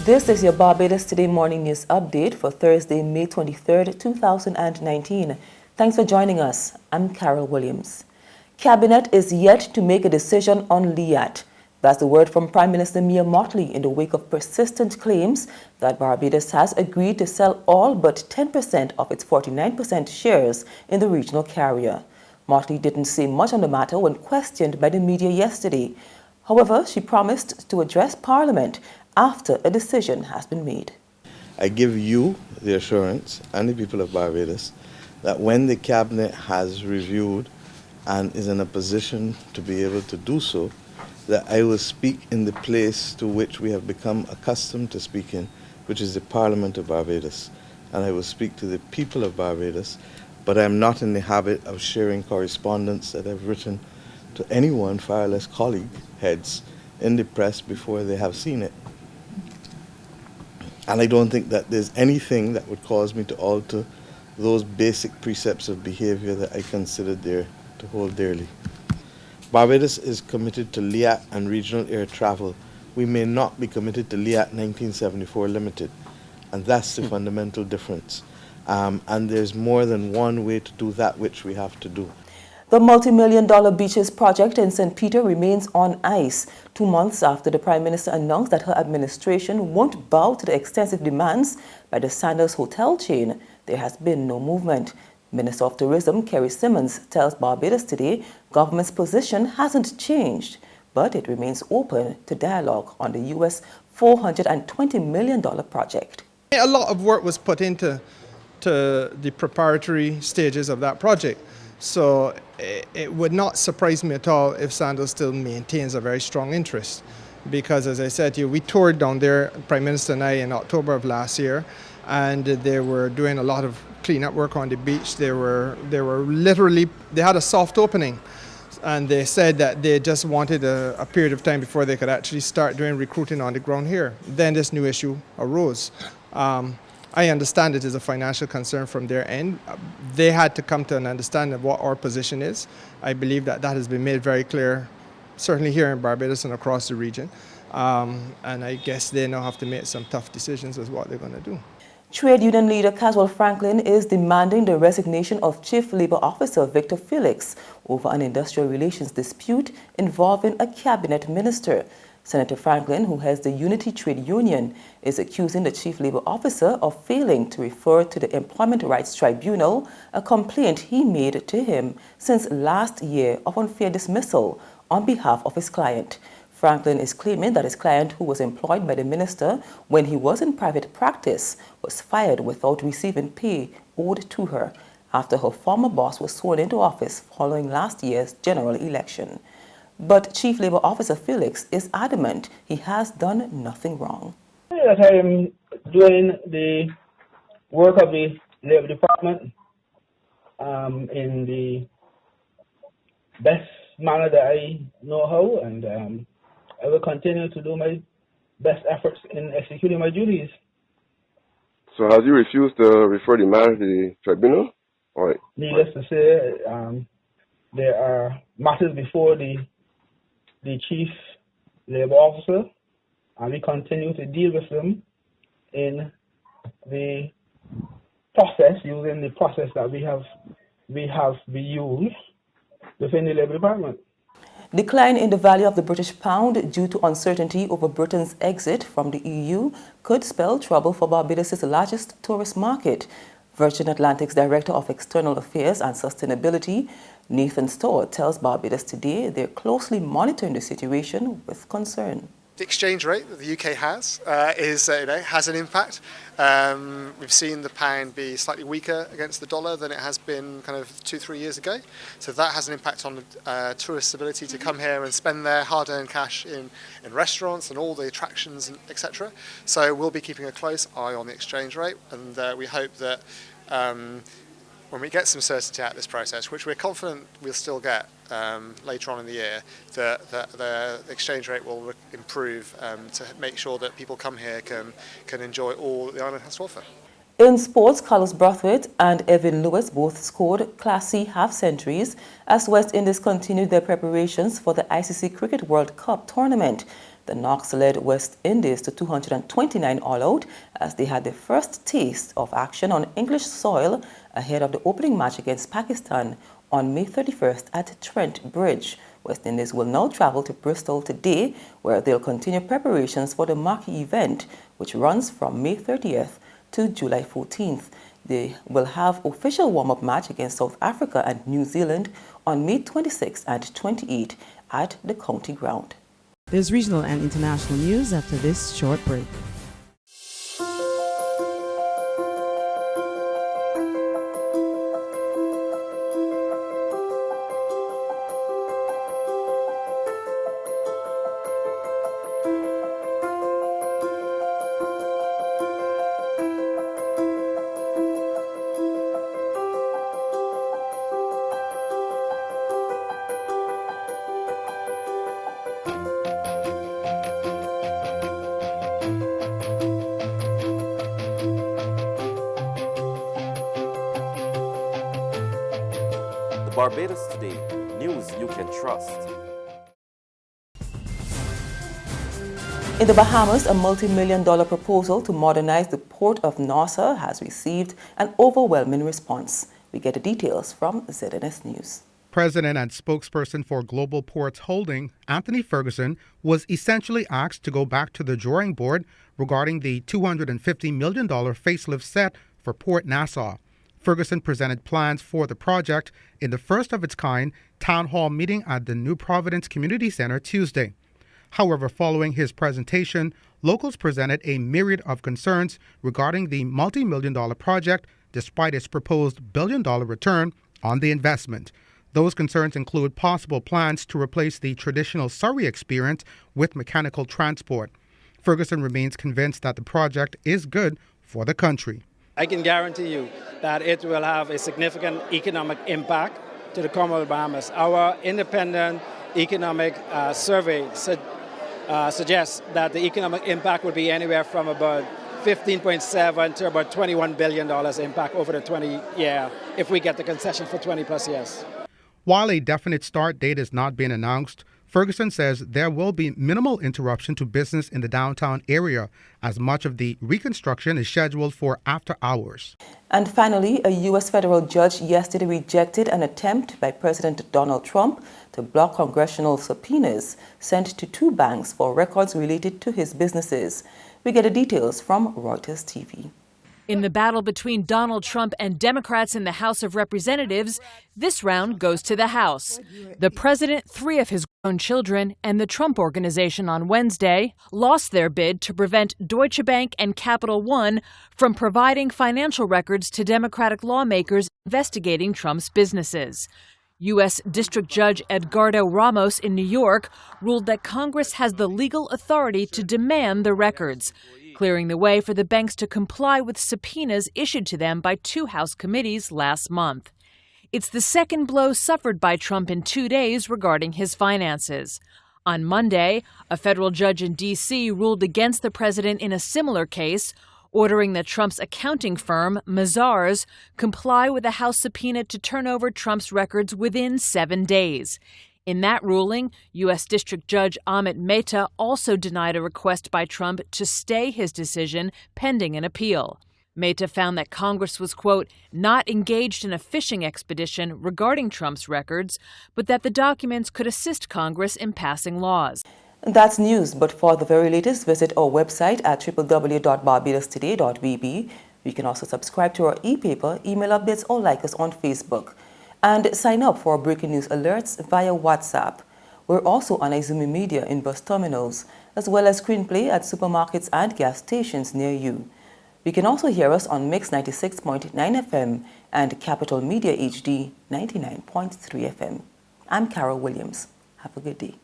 This is your Barbados Today morning news update for Thursday, May 23rd, 2019. Thanks for joining us. I'm Carol Williams. Cabinet is yet to make a decision on LIAT. That's the word from Prime Minister Mia Mottley in the wake of persistent claims that Barbados has agreed to sell all but 10% of its 49% shares in the regional carrier. Mottley didn't say much on the matter when questioned by the media yesterday. However, she promised to address Parliament after a decision has been made. I give you the assurance and the people of Barbados that when the Cabinet has reviewed and is in a position to be able to do so, that I will speak in the place to which we have become accustomed to speaking, which is the Parliament of Barbados. And I will speak to the people of Barbados, but I am not in the habit of sharing correspondence that I've written to anyone, far less colleague heads, in the press before they have seen it. And I don't think that there's anything that would cause me to alter those basic precepts of behavior that I consider dear to hold dearly. Barbados is committed to LIAT and regional air travel. We may not be committed to LIAT 1974 Limited, and that's the fundamental difference. And there's more than one way to do that which we have to do. The multi-million-dollar beaches project in St. Peter remains on ice 2 months after the Prime Minister announced that her administration won't bow to the extensive demands by the Sandals hotel chain. There has been no movement. Minister of Tourism Kerry Simmons tells Barbados Today government's position hasn't changed, but it remains open to dialogue on the US $420 million project. A lot of work was put into the preparatory stages of that project. So it would not surprise me at all if Sandals still maintains a very strong interest. Because as I said to you, we toured down there, Prime Minister and I, in October of last year, and they were doing a lot of cleanup work on the beach. They had a soft opening, and they said that they just wanted a period of time before they could actually start doing recruiting on the ground here. Then this new issue arose. I understand it is a financial concern from their end. They had to come to an understanding of what our position is. I believe that has been made very clear, certainly here in Barbados and across the region. And I guess they now have to make some tough decisions as what they're going to do. Trade union leader Caswell Franklin is demanding the resignation of Chief Labour Officer Victor Felix over an industrial relations dispute involving a cabinet minister. Senator Franklin, who heads the Unity Trade Union, is accusing the Chief Labour Officer of failing to refer to the Employment Rights Tribunal, a complaint he made to him since last year of unfair dismissal on behalf of his client. Franklin is claiming that his client, who was employed by the minister when he was in private practice, was fired without receiving pay owed to her after her former boss was sworn into office following last year's general election. But Chief Labour Officer Felix is adamant he has done nothing wrong. That I am doing the work of the Labour Department in the best manner that I know how, and I will continue to do my best efforts in executing my duties. So has you refused to refer the matter to the tribunal? Or needless to say, there are matters before the Chief Labour Officer, and we continue to deal with them in the process, using the process that we have used within the Labour Department. Decline in the value of the British pound due to uncertainty over Britain's exit from the EU could spell trouble for Barbados' largest tourist market. Virgin Atlantic's Director of External Affairs and Sustainability, Nathan Storr, tells Barbados Today they're closely monitoring the situation with concern. The exchange rate that the UK has has an impact. We've seen the pound be slightly weaker against the dollar than it has been kind of 2-3 years ago. So that has an impact on tourists' ability to come here and spend their hard-earned cash in restaurants and all the attractions, etc. So we'll be keeping a close eye on the exchange rate, and we hope that when we get some certainty out of this process, which we're confident we'll still get later on in the year, that the exchange rate will improve to make sure that people come here can enjoy all the island has to offer. In sports, Carlos Brathwaite and Evan Lewis both scored Class C half-centuries as West Indies continued their preparations for the ICC Cricket World Cup tournament. The Knox led West Indies to 229 all-out as they had their first taste of action on English soil ahead of the opening match against Pakistan on May 31st at Trent Bridge. West Indies will now travel to Bristol today, where they'll continue preparations for the marquee event, which runs from May 30th to July 14th. They will have official warm-up match against South Africa and New Zealand on May 26 and 28 at the county ground. There's regional and international news after this short break. Barbados Today, news you can trust. In the Bahamas, a multi-million-dollar proposal to modernize the port of Nassau has received an overwhelming response. We get the details from ZNS News. President and spokesperson for Global Ports Holding, Anthony Ferguson, was essentially asked to go back to the drawing board regarding the $250 million facelift set for Port Nassau. Ferguson presented plans for the project in the first-of-its-kind town hall meeting at the New Providence Community Center Tuesday. However, following his presentation, locals presented a myriad of concerns regarding the multi-million-dollar project despite its proposed billion-dollar return on the investment. Those concerns include possible plans to replace the traditional Surrey experience with mechanical transport. Ferguson remains convinced that the project is good for the country. I can guarantee you that it will have a significant economic impact to the Commonwealth of Bahamas. Our independent economic survey suggests that the economic impact would be anywhere from about $15.7 to about $21 billion impact over the 20-year if we get the concession for 20 plus years. While a definite start date has not been announced, Ferguson says there will be minimal interruption to business in the downtown area, as much of the reconstruction is scheduled for after hours. And finally, a U.S. federal judge yesterday rejected an attempt by President Donald Trump to block congressional subpoenas sent to two banks for records related to his businesses. We get the details from Reuters TV. In the battle between Donald Trump and Democrats in the House of Representatives, this round goes to the House. The president, three of his grown children, and the Trump Organization on Wednesday lost their bid to prevent Deutsche Bank and Capital One from providing financial records to Democratic lawmakers investigating Trump's businesses. U.S. District Judge Edgardo Ramos in New York ruled that Congress has the legal authority to demand the records, clearing the way for the banks to comply with subpoenas issued to them by two House committees last month. It's the second blow suffered by Trump in 2 days regarding his finances. On Monday, a federal judge in D.C. ruled against the president in a similar case, ordering that Trump's accounting firm, Mazars, comply with a House subpoena to turn over Trump's records within 7 days. In that ruling, U.S. District Judge Amit Mehta also denied a request by Trump to stay his decision pending an appeal. Mehta found that Congress was, quote, not engaged in a fishing expedition regarding Trump's records, but that the documents could assist Congress in passing laws. That's news, but for the very latest, visit our website at www.barbadostoday.vb. You can also subscribe to our e-paper, email updates, or like us on Facebook. And sign up for breaking news alerts via WhatsApp. We're also on Izumi Media in bus terminals, as well as screenplay at supermarkets and gas stations near you. You can also hear us on Mix 96.9 FM and Capital Media HD 99.3 FM. I'm Carol Williams. Have a good day.